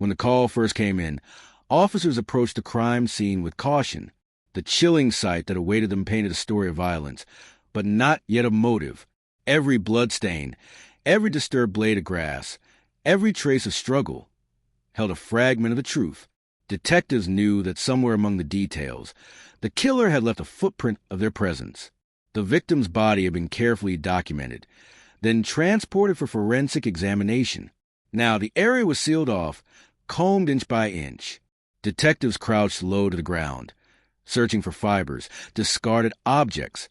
When the call first came in, officers approached the crime scene with caution. The chilling sight that awaited them painted a story of violence, but not yet a motive. Every bloodstain, every disturbed blade of grass, every trace of struggle held a fragment of the truth. Detectives knew that somewhere among the details, the killer had left a footprint of their presence. The victim's body had been carefully documented, then transported for forensic examination. Now, the area was sealed off, combed inch by inch. Detectives crouched low to the ground, searching for fibers, discarded objects,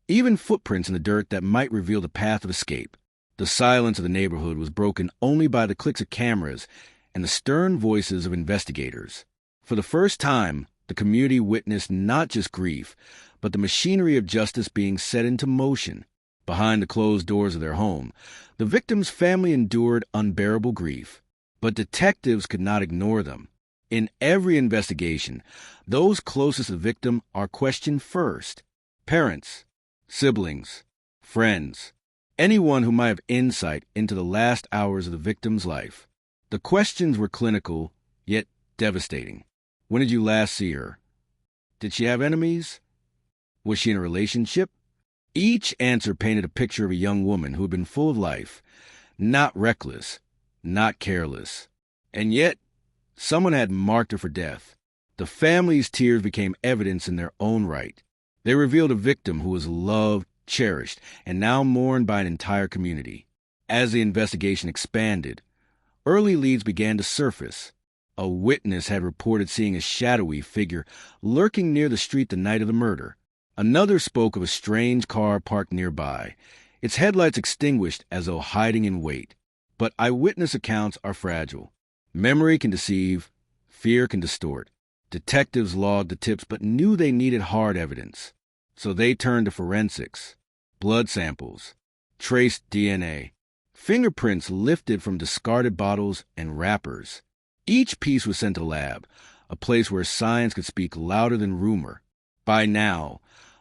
even footprints in the dirt that might reveal the path of escape. The silence of the neighborhood was broken only by the clicks of cameras and the stern voices of investigators. For the first time, the community witnessed not just grief, but the machinery of justice being set into motion. Behind the closed doors of their home, the victim's family endured unbearable grief, but detectives could not ignore them. In every investigation, those closest to the victim are questioned first. Parents, siblings, friends, anyone who might have insight into the last hours of the victim's life. The questions were clinical, yet devastating. When did you last see her? Did she have enemies? Was she in a relationship? Each answer painted a picture of a young woman who had been full of life, not reckless, not careless. And yet, someone had marked her for death. The family's tears became evidence in their own right. They revealed a victim who was loved, cherished, and now mourned by an entire community. As the investigation expanded, early leads began to surface. A witness had reported seeing a shadowy figure lurking near the street the night of the murder. Another spoke of a strange car parked nearby, its headlights extinguished as though hiding in wait. But eyewitness accounts are fragile. Memory can deceive, fear can distort. Detectives logged the tips but knew they needed hard evidence. So they turned to forensics, blood samples, traced DNA, fingerprints lifted from discarded bottles and wrappers. Each piece was sent to the lab, a place where science could speak louder than rumor. By now,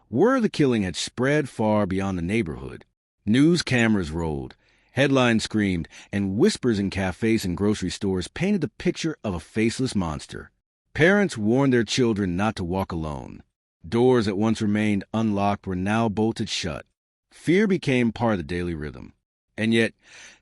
word of the killing had spread far beyond the neighborhood. News cameras rolled, headlines screamed, and whispers in cafes and grocery stores painted the picture of a faceless monster. Parents warned their children not to walk alone. Doors that once remained unlocked were now bolted shut. Fear became part of the daily rhythm. And yet,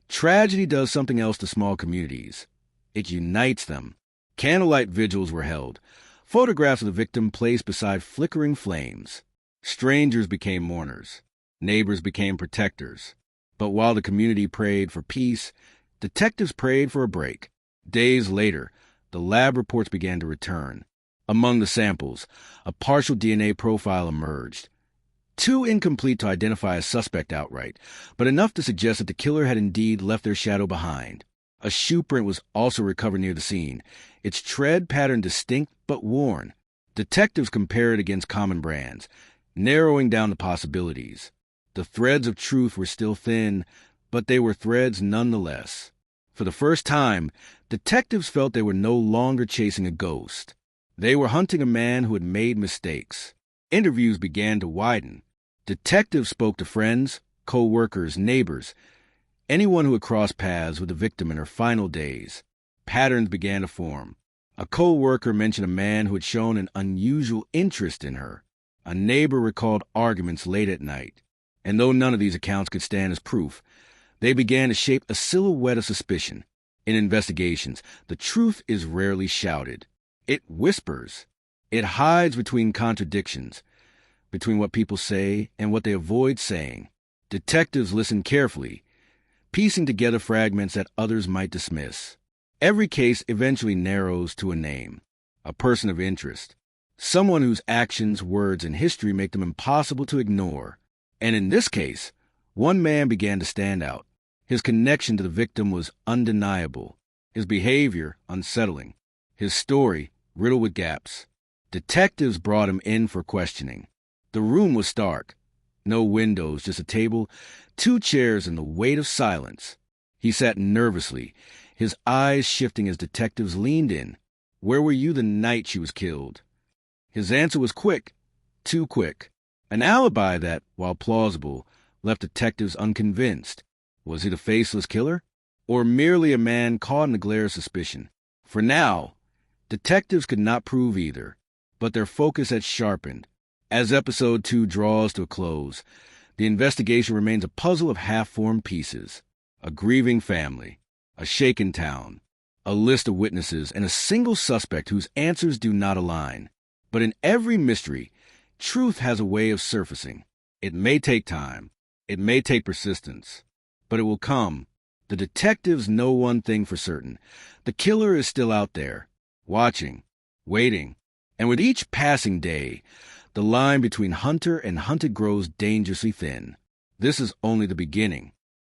tragedy does something else to small communities. It unites them. Candlelight vigils were held, photographs of the victim placed beside flickering flames. Strangers became mourners. Neighbors became protectors. But while the community prayed for peace, detectives prayed for a break. Days later, the lab reports began to return. Among the samples, a partial DNA profile emerged. Too incomplete to identify a suspect outright, but enough to suggest that the killer had indeed left their shadow behind. A shoe print was also recovered near the scene, its tread pattern distinct but worn. Detectives compared it against common brands, narrowing down the possibilities. The threads of truth were still thin, but they were threads nonetheless. For the first time, detectives felt they were no longer chasing a ghost. They were hunting a man who had made mistakes. Interviews began to widen. Detectives spoke to friends, co-workers, neighbors, anyone who had crossed paths with the victim in her final days. Patterns began to form. A co-worker mentioned a man who had shown an unusual interest in her. A neighbor recalled arguments late at night. And though none of these accounts could stand as proof, they began to shape a silhouette of suspicion. In investigations, the truth is rarely shouted. It whispers. It hides between contradictions, between what people say and what they avoid saying. Detectives listen carefully, piecing together fragments that others might dismiss. Every case eventually narrows to a name, a person of interest, someone whose actions, words, and history make them impossible to ignore. And in this case, one man began to stand out. His connection to the victim was undeniable, his behavior unsettling, his story riddled with gaps. Detectives brought him in for questioning. The room was stark. No windows, just a table, 2 chairs, and the weight of silence. He sat nervously, his eyes shifting as detectives leaned in. Where were you the night she was killed? His answer was quick, too quick. An alibi that, while plausible, left detectives unconvinced. Was he the faceless killer? Or merely a man caught in the glare of suspicion? For now, detectives could not prove either, but their focus had sharpened. As episode 2 draws to a close, the investigation remains a puzzle of half-formed pieces. A grieving family, a shaken town, a list of witnesses, and a single suspect whose answers do not align. But in every mystery, truth has a way of surfacing. It may take time, it may take persistence, but it will come. The detectives know one thing for certain. The killer is still out there, watching, waiting, and with each passing day, the line between hunter and hunted grows dangerously thin. This is only the beginning.